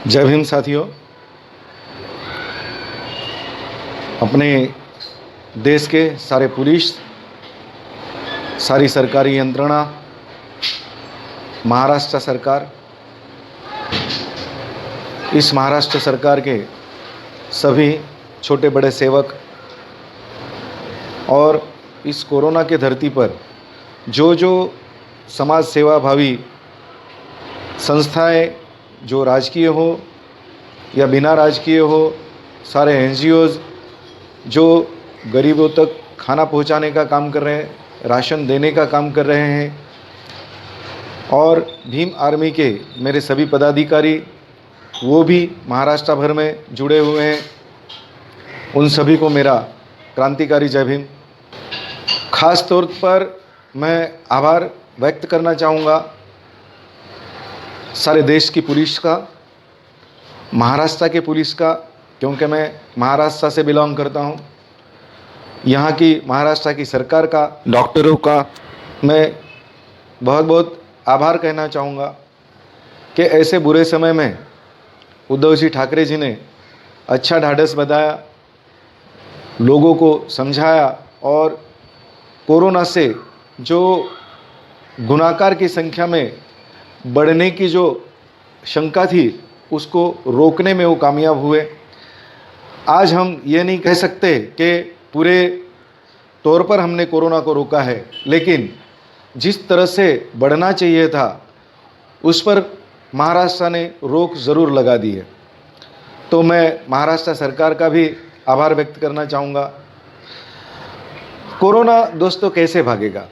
जय भीम साथियों। अपने देश के सारे पुलिस, सारी सरकारी यंत्रणा, महाराष्ट्र सरकार, इस महाराष्ट्र सरकार के सभी छोटे बड़े सेवक और इस कोरोना के धरती पर जो समाज सेवा भावी संस्थाएं, जो राजकीय हो या बिना राजकीय हो, सारे एनजीओज़ जो गरीबों तक खाना पहुंचाने का काम कर रहे हैं, राशन देने का काम कर रहे हैं, और भीम आर्मी के मेरे सभी पदाधिकारी वो भी महाराष्ट्र भर में जुड़े हुए हैं, उन सभी को मेरा क्रांतिकारी जय भीम। ख़ास तौर पर मैं आभार व्यक्त करना चाहूँगा सारे देश की पुलिस का, महाराष्ट्र के पुलिस का, क्योंकि मैं महाराष्ट्र से बिलोंग करता हूँ। यहाँ की महाराष्ट्र की सरकार का, डॉक्टरों का मैं बहुत बहुत आभार कहना चाहूँगा कि ऐसे बुरे समय में उद्धव जी ठाकरे जी ने अच्छा ढाढ़स बंधाया, लोगों को समझाया और कोरोना से जो गुनाहगार की संख्या में बढ़ने की जो शंका थी उसको रोकने में वो कामयाब हुए। आज हम ये नहीं कह सकते कि पूरे तौर पर हमने कोरोना को रोका है, लेकिन जिस तरह से बढ़ना चाहिए था उस पर महाराष्ट्र ने रोक ज़रूर लगा दी है। तो मैं महाराष्ट्र सरकार का भी आभार व्यक्त करना चाहूँगा। कोरोना दोस्तों कैसे भागेगा?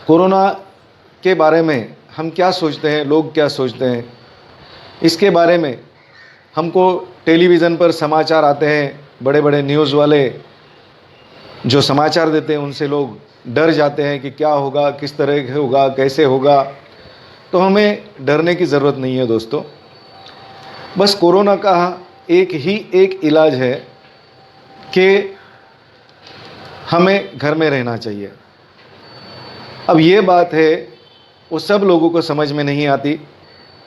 कोरोना के बारे में हम क्या सोचते हैं, लोग क्या सोचते हैं, इसके बारे में हमको टेलीविज़न पर समाचार आते हैं, बड़े बड़े न्यूज़ वाले जो समाचार देते हैं उनसे लोग डर जाते हैं कि क्या होगा, किस तरह होगा, कैसे होगा। तो हमें डरने की ज़रूरत नहीं है दोस्तों। बस कोरोना का एक इलाज है कि हमें घर में रहना चाहिए। अब ये बात है वो सब लोगों को समझ में नहीं आती।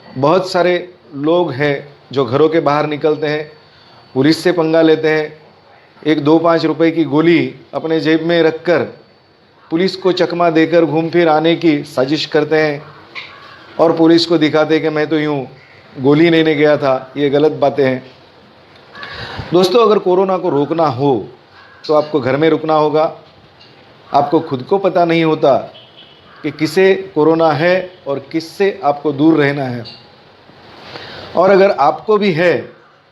बहुत सारे लोग हैं जो घरों के बाहर निकलते हैं, पुलिस से पंगा लेते हैं, 1-2-5 रुपए की गोली अपने जेब में रखकर पुलिस को चकमा देकर घूम फिर आने की साजिश करते हैं और पुलिस को दिखाते हैं कि मैं तो यूँ गोली लेने गया था। ये गलत बातें हैं दोस्तों। अगर कोरोना को रोकना हो तो आपको घर में रुकना होगा। आपको खुद को पता नहीं होता कि किसे कोरोना है और किससे आपको दूर रहना है, और अगर आपको भी है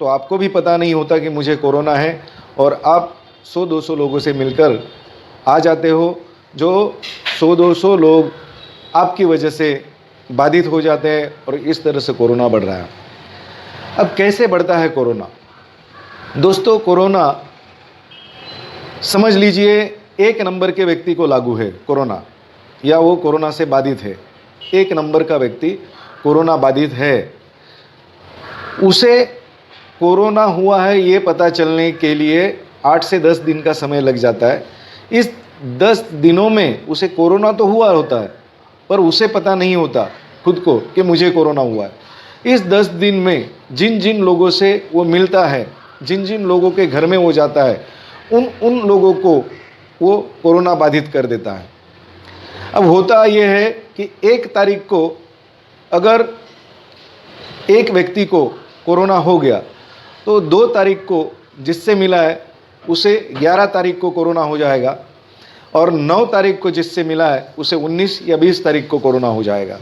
तो आपको भी पता नहीं होता कि मुझे कोरोना है, और आप 100-200 लोगों से मिलकर आ जाते हो, जो 100-200 लोग आपकी वजह से बाधित हो जाते हैं और इस तरह से कोरोना बढ़ रहा है। अब कैसे बढ़ता है कोरोना? दोस्तों कोरोना समझ लीजिए 1 नंबर के व्यक्ति को लागू है कोरोना, या वो कोरोना से बाधित है। 1 नंबर का व्यक्ति कोरोना बाधित है, उसे कोरोना हुआ है ये पता चलने के लिए 8 से 10 दिन का समय लग जाता है। इस 10 दिनों में उसे कोरोना तो हुआ होता है, पर उसे पता नहीं होता खुद को कि मुझे कोरोना हुआ है। इस 10 दिन में जिन जिन लोगों से वो मिलता है, जिन जिन लोगों के घर में वो जाता है, उन लोगों को वो कोरोना बाधित कर देता है। अब होता यह है कि 1 तारीख को अगर एक व्यक्ति को कोरोना हो गया तो 2 तारीख को जिससे मिला है उसे 11 तारीख को कोरोना हो जाएगा, और 9 तारीख को जिससे मिला है उसे 19 या 20 तारीख को कोरोना हो जाएगा।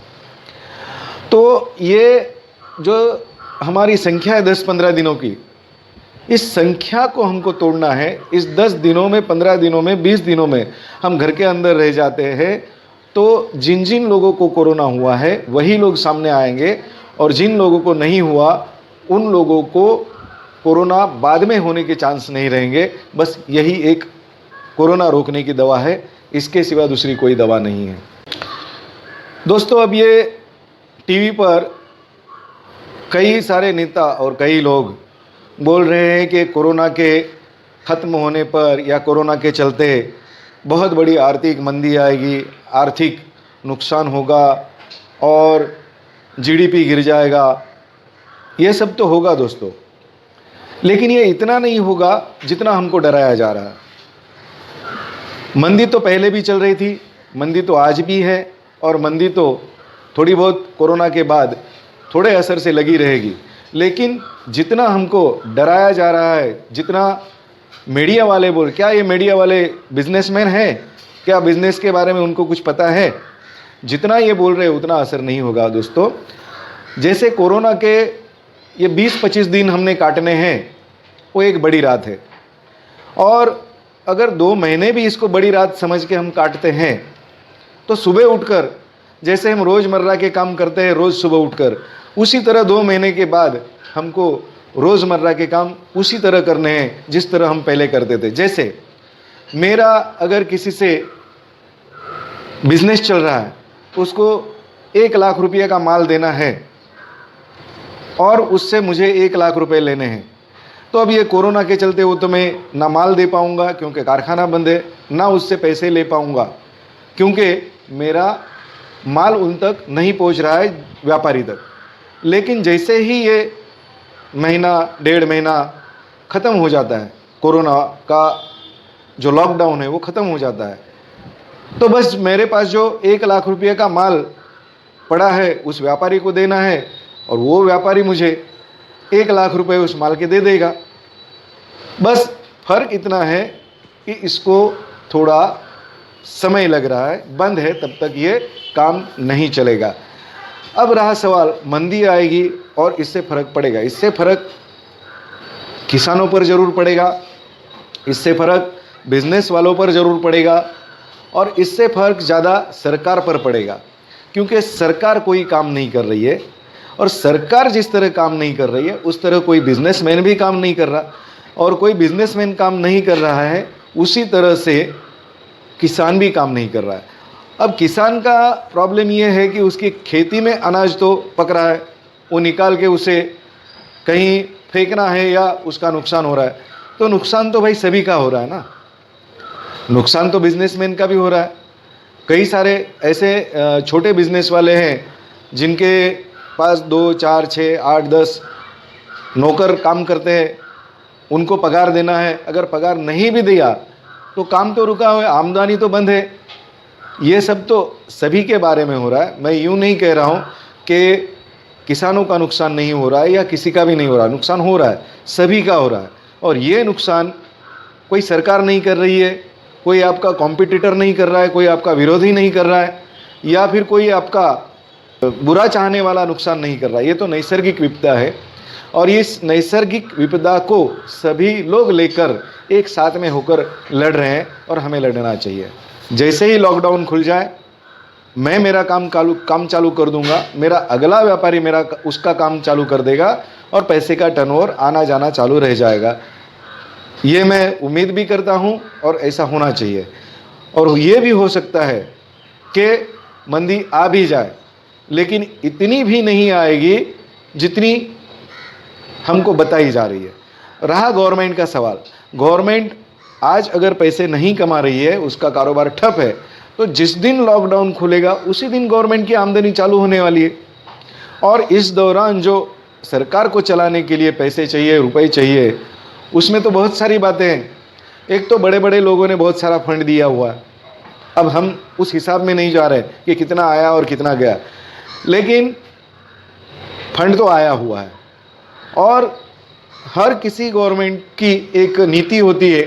तो ये जो हमारी संख्या है 10-15 दिनों की, इस संख्या को हमको तोड़ना है। इस 10 दिनों में, 15 दिनों में, 20 दिनों में हम घर के अंदर रह जाते हैं, तो जिन जिन लोगों को कोरोना हुआ है वही लोग सामने आएंगे, और जिन लोगों को नहीं हुआ उन लोगों को कोरोना बाद में होने के चांस नहीं रहेंगे। बस यही एक कोरोना रोकने की दवा है, इसके सिवा दूसरी कोई दवा नहीं है दोस्तों। अब ये टीवी पर कई सारे नेता और कई लोग बोल रहे हैं कि कोरोना के ख़त्म होने पर या कोरोना के चलते बहुत बड़ी आर्थिक मंदी आएगी, आर्थिक नुकसान होगा और जीडीपी गिर जाएगा। ये सब तो होगा दोस्तों, लेकिन ये इतना नहीं होगा जितना हमको डराया जा रहा है। मंदी तो पहले भी चल रही थी, मंदी तो आज भी है, और मंदी तो थोड़ी बहुत कोरोना के बाद थोड़े असर से लगी रहेगी। लेकिन जितना हमको डराया जा रहा है, जितना मीडिया वाले क्या ये मीडिया वाले बिजनेसमैन हैं? क्या बिजनेस के बारे में उनको कुछ पता है? जितना ये बोल रहे हैं उतना असर नहीं होगा दोस्तों। जैसे कोरोना के ये 20-25 दिन हमने काटने हैं, वो एक बड़ी रात है। और अगर 2 महीने भी इसको बड़ी रात समझ के हम काटते हैं, तो सुबह उठकर जैसे हम रोज़मर्रा के काम करते हैं रोज़ सुबह उठकर, उसी तरह 2 महीने के बाद हमको रोज़मर्रा के काम उसी तरह करने हैं जिस तरह हम पहले करते थे। जैसे मेरा अगर किसी से बिजनेस चल रहा है, उसको 1 लाख रुपये का माल देना है और उससे मुझे 1 लाख रुपए लेने हैं, तो अब ये कोरोना के चलते वो तो मैं ना माल दे पाऊँगा क्योंकि कारखाना बंद है, ना उससे पैसे ले पाऊँगा क्योंकि मेरा माल उन तक नहीं पहुँच रहा है, व्यापारी तक। लेकिन जैसे ही ये महीना 1.5 महीना ख़त्म हो जाता है, कोरोना का जो लॉकडाउन है वो ख़त्म हो जाता है, तो बस मेरे पास जो 1 लाख रुपये का माल पड़ा है उस व्यापारी को देना है, और वो व्यापारी मुझे 1 लाख रुपए उस माल के दे देगा। बस फ़र्क इतना है कि इसको थोड़ा समय लग रहा है, बंद है तब तक ये काम नहीं चलेगा। अब रहा सवाल, मंदी आएगी और इससे फ़र्क पड़ेगा। इससे फ़र्क किसानों पर ज़रूर पड़ेगा, इससे फ़र्क बिज़नेस वालों पर ज़रूर पड़ेगा, और इससे फ़र्क ज़्यादा सरकार पर पड़ेगा, क्योंकि सरकार कोई काम नहीं कर रही है। और सरकार जिस तरह काम नहीं कर रही है उस तरह कोई बिजनेसमैन भी काम नहीं कर रहा, और कोई बिजनेसमैन काम नहीं कर रहा है उसी तरह से किसान भी काम नहीं कर रहा है। अब किसान का प्रॉब्लम ये है कि उसकी खेती में अनाज तो पक रहा है, वो निकाल के उसे कहीं फेंकना है या उसका नुकसान हो रहा है, तो नुकसान तो भाई सभी का हो रहा है ना, नुकसान तो बिजनेसमैन का भी हो रहा है। कई सारे ऐसे छोटे बिजनेस वाले हैं जिनके पास 2, 4, 6, 8, 10 नौकर काम करते हैं, उनको पगार देना है। अगर पगार नहीं भी दिया तो काम तो रुका हुआ है, आमदनी तो बंद है। ये सब तो सभी के बारे में हो रहा है। मैं यूँ नहीं कह रहा हूँ कि किसानों का नुकसान नहीं हो रहा है या किसी का भी नहीं हो रहा है, नुकसान हो रहा है, सभी का हो रहा है। और ये नुकसान कोई सरकार नहीं कर रही है, कोई आपका कॉम्पिटिटर नहीं कर रहा है, कोई आपका विरोधी नहीं कर रहा है, या फिर कोई आपका बुरा चाहने वाला नुकसान नहीं कर रहा है। ये तो नैसर्गिक विपदा है, और इस नैसर्गिक विपदा को सभी लोग लेकर एक साथ में होकर लड़ रहे हैं, और हमें लड़ना चाहिए। जैसे ही लॉकडाउन खुल जाए, मैं मेरा काम चालू कर दूंगा, मेरा अगला व्यापारी उसका काम चालू कर देगा, और पैसे का टर्नओवर आना जाना चालू रह जाएगा। ये मैं उम्मीद भी करता हूँ और ऐसा होना चाहिए। और ये भी हो सकता है कि मंदी आ भी जाए, लेकिन इतनी भी नहीं आएगी जितनी हमको बताई जा रही है। रहा गवर्नमेंट का सवाल, गवर्नमेंट आज अगर पैसे नहीं कमा रही है, उसका कारोबार ठप है, तो जिस दिन लॉकडाउन खुलेगा उसी दिन गवर्नमेंट की आमदनी चालू होने वाली है। और इस दौरान जो सरकार को चलाने के लिए पैसे चाहिए, रुपए चाहिए, उसमें तो बहुत सारी बातें हैं। एक तो बड़े बड़े लोगों ने बहुत सारा फंड दिया हुआ है, अब हम उस हिसाब में नहीं जा रहे कि कितना आया और कितना गया, लेकिन फंड तो आया हुआ है। और हर किसी गवर्नमेंट की एक नीति होती है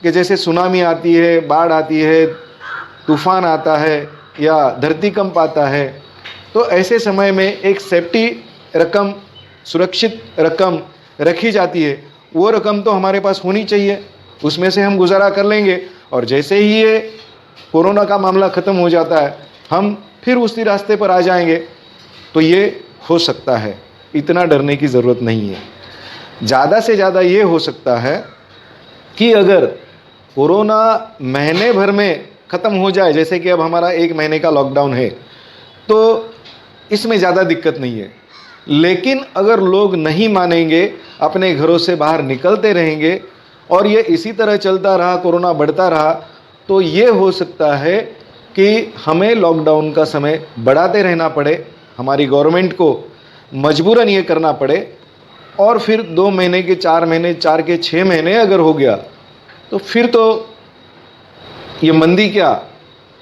कि जैसे सुनामी आती है, बाढ़ आती है, तूफ़ान आता है या धरती कंप आता है, तो ऐसे समय में एक सेफ्टी रकम, सुरक्षित रकम रखी जाती है। वो रकम तो हमारे पास होनी चाहिए, उसमें से हम गुजारा कर लेंगे, और जैसे ही ये कोरोना का मामला ख़त्म हो जाता है हम फिर उसी रास्ते पर आ जाएंगे। तो ये हो सकता है, इतना डरने की ज़रूरत नहीं है। ज़्यादा से ज़्यादा ये हो सकता है कि अगर कोरोना महीने भर में ख़त्म हो जाए, जैसे कि अब हमारा 1 महीने का लॉकडाउन है, तो इसमें ज़्यादा दिक्कत नहीं है। लेकिन अगर लोग नहीं मानेंगे, अपने घरों से बाहर निकलते रहेंगे और ये इसी तरह चलता रहा, कोरोना बढ़ता रहा, तो ये हो सकता है कि हमें लॉकडाउन का समय बढ़ाते रहना पड़े, हमारी गवर्नमेंट को मजबूरन ये करना पड़े और फिर 2 महीने के 4 महीने, 4 के 6 महीने अगर हो गया तो फिर तो ये मंदी क्या,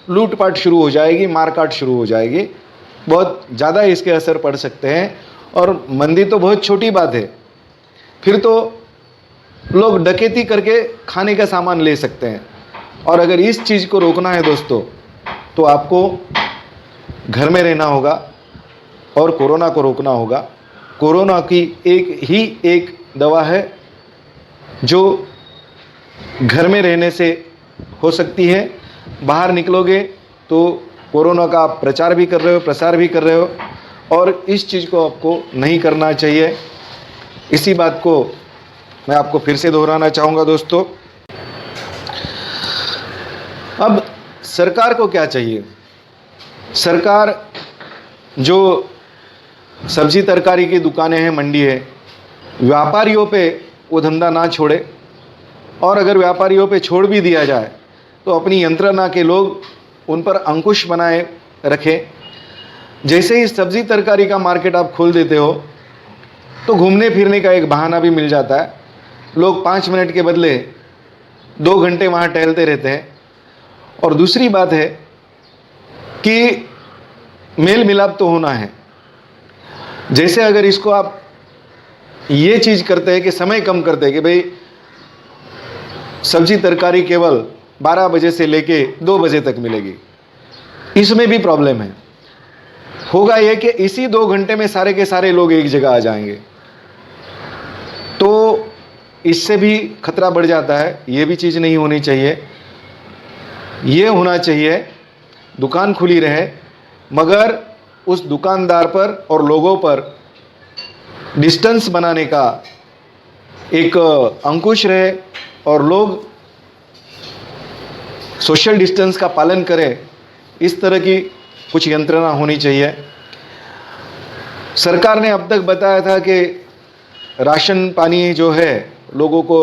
लूटपाट शुरू हो जाएगी, मारकाट शुरू हो जाएगी, बहुत ज़्यादा इसके असर पड़ सकते हैं। और मंदी तो बहुत छोटी बात है, फिर तो लोग डकैती करके खाने का सामान ले सकते हैं। और अगर इस चीज़ को रोकना है दोस्तों, तो आपको घर में रहना होगा और कोरोना को रोकना होगा। कोरोना की एक दवा है जो घर में रहने से हो सकती है। बाहर निकलोगे तो कोरोना का आप प्रचार भी कर रहे हो, प्रसार भी कर रहे हो, और इस चीज़ को आपको नहीं करना चाहिए। इसी बात को मैं आपको फिर से दोहराना चाहूँगा दोस्तों। अब सरकार को क्या चाहिए? सरकार जो सब्जी तरकारी की दुकानें हैं, मंडी है, व्यापारियों पे वो धंधा ना छोड़े, और अगर व्यापारियों पे छोड़ भी दिया जाए तो अपनी यंत्रणा के लोग उन पर अंकुश बनाए रखें। जैसे ही सब्जी तरकारी का मार्केट आप खोल देते हो तो घूमने फिरने का एक बहाना भी मिल जाता है। लोग 5 मिनट के बदले 2 घंटे वहाँ टहलते रहते हैं। और दूसरी बात है कि मेल मिलाप तो होना है। जैसे अगर इसको आप ये चीज़ करते हैं कि समय कम करते हैं कि भाई सब्जी तरकारी केवल 12 बजे से लेके 2 बजे तक मिलेगी, इसमें भी प्रॉब्लम है। होगा ये कि इसी 2 घंटे में सारे के सारे लोग एक जगह आ जाएंगे, तो इससे भी खतरा बढ़ जाता है। ये भी चीज़ नहीं होनी चाहिए। ये होना चाहिए दुकान खुली रहे, मगर उस दुकानदार पर और लोगों पर डिस्टेंस बनाने का एक अंकुश रहे, और लोग सोशल डिस्टेंस का पालन करें। इस तरह की कुछ यंत्रणा होनी चाहिए। सरकार ने अब तक बताया था कि राशन पानी जो है लोगों को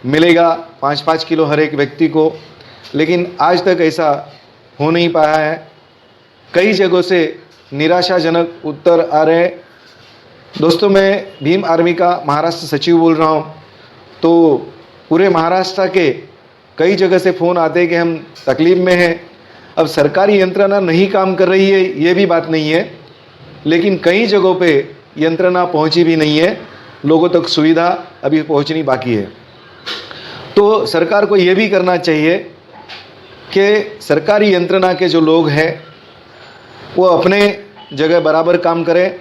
मिलेगा 5-5 किलो हर एक व्यक्ति को, लेकिन आज तक ऐसा हो नहीं पाया है। कई जगहों से निराशाजनक उत्तर आ रहे हैं। दोस्तों, मैं भीम आर्मी का महाराष्ट्र सचिव बोल रहा हूँ। तो पूरे महाराष्ट्र के कई जगह से फ़ोन आते हैं कि हम तकलीफ़ में हैं। अब सरकारी यंत्रणा नहीं काम कर रही है, ये भी बात नहीं है, लेकिन कई जगहों पे यंत्रणा पहुंची भी नहीं है, लोगों तक सुविधा अभी पहुंचनी बाकी है। तो सरकार को ये भी करना चाहिए कि सरकारी यंत्रणा के जो लोग हैं वो अपने जगह बराबर काम करें,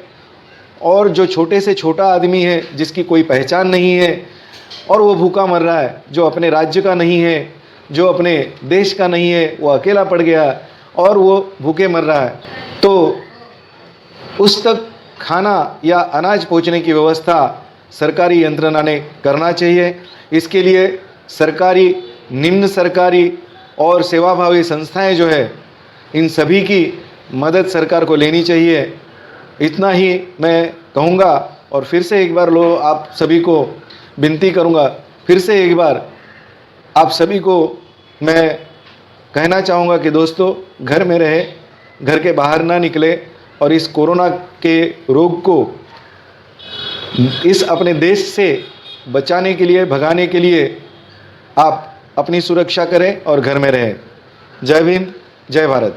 और जो छोटे से छोटा आदमी है जिसकी कोई पहचान नहीं है और वो भूखा मर रहा है, जो अपने राज्य का नहीं है, जो अपने देश का नहीं है, वो अकेला पड़ गया और वो भूखे मर रहा है, तो उस तक खाना या अनाज पहुंचने की व्यवस्था सरकारी यंत्रणा ने करना चाहिए। इसके लिए सरकारी, निम्न सरकारी और सेवाभावी संस्थाएं जो है, इन सभी की मदद सरकार को लेनी चाहिए। इतना ही मैं कहूँगा, और फिर से एक बार आप सभी को विनती करूँगा, फिर से एक बार आप सभी को मैं कहना चाहूँगा कि दोस्तों, घर में रहे, घर के बाहर ना निकले, और इस कोरोना के रोग को इस अपने देश से बचाने के लिए, भगाने के लिए आप अपनी सुरक्षा करें और घर में रहें। जय भीम, जय भारत।